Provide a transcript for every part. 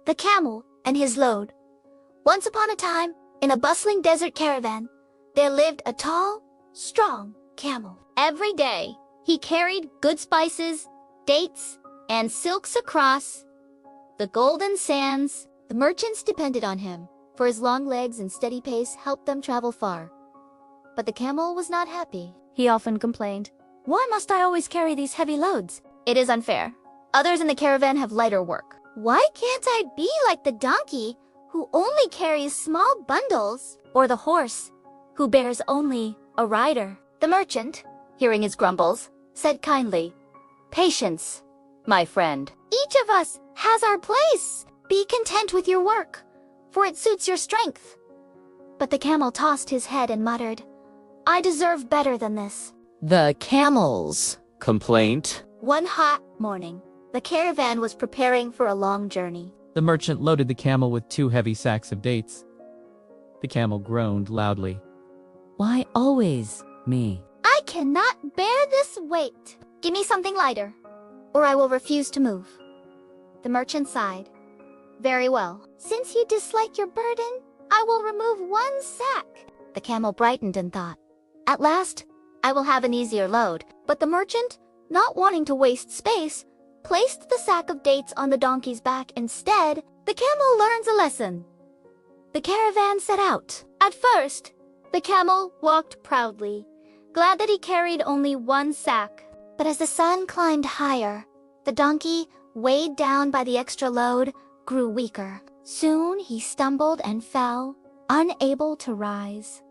The Camel and His Load. Once upon a time, in a bustling desert caravan, there lived a tall, strong camel. Every day, he carried good spices, dates, and silks across the golden sands. The merchants depended on him, for his long legs and steady pace helped them travel far. But the camel was not happy. He often complained, "Why must I always carry these heavy loads? It is unfair. Others in the caravan have lighter work. Why can't I be like the donkey, who only carries small bundles, or the horse, who bears only a rider?" The merchant, hearing his grumbles, said kindly, "Patience, my friend. Each of us has our place. Be content with your work, for it suits your strength." But the camel tossed his head and muttered, "I deserve better than this." The camel's complaint. One hot morning, the caravan was preparing for a long journey. The merchant loaded the camel with 2 heavy sacks of dates. The camel groaned loudly. Why always me? "I cannot bear this weight. Give me something lighter, or I will refuse to move." The merchant sighed. "Very well. Since you dislike your burden, I will remove 1 sack." The camel brightened and thought, "At last, I will have an easier load." But the merchant, not wanting to waste space, placed the sack of dates on the donkey's back instead. The camel learns a lesson. The caravan set out. At first, the camel walked proudly, glad that he carried only 1 sack. But as the sun climbed higher, the donkey, weighed down by the extra load, grew weaker. Soon he stumbled and fell, unable to rise.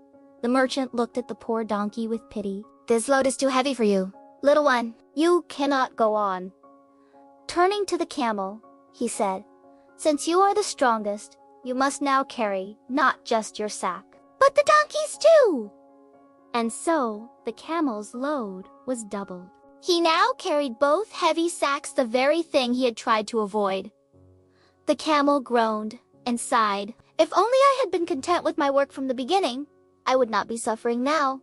The merchant looked at the poor donkey with pity. "This load is too heavy for you, little one. You cannot go on." Turning to the camel, he said, "Since you are the strongest, you must now carry not just your sack, but the donkey's too." And so the camel's load was doubled. He now carried both heavy sacks, the very thing he had tried to avoid. The camel groaned and sighed. "If only I had been content with my work from the beginning, I would not be suffering now."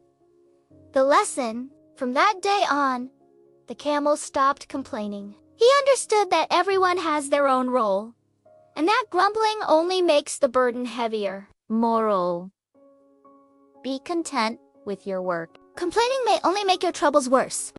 The lesson: from that day on, the camel stopped complaining. He understood that everyone has their own role, and that grumbling only makes the burden heavier. Moral: be content with your work. Complaining may only make your troubles worse.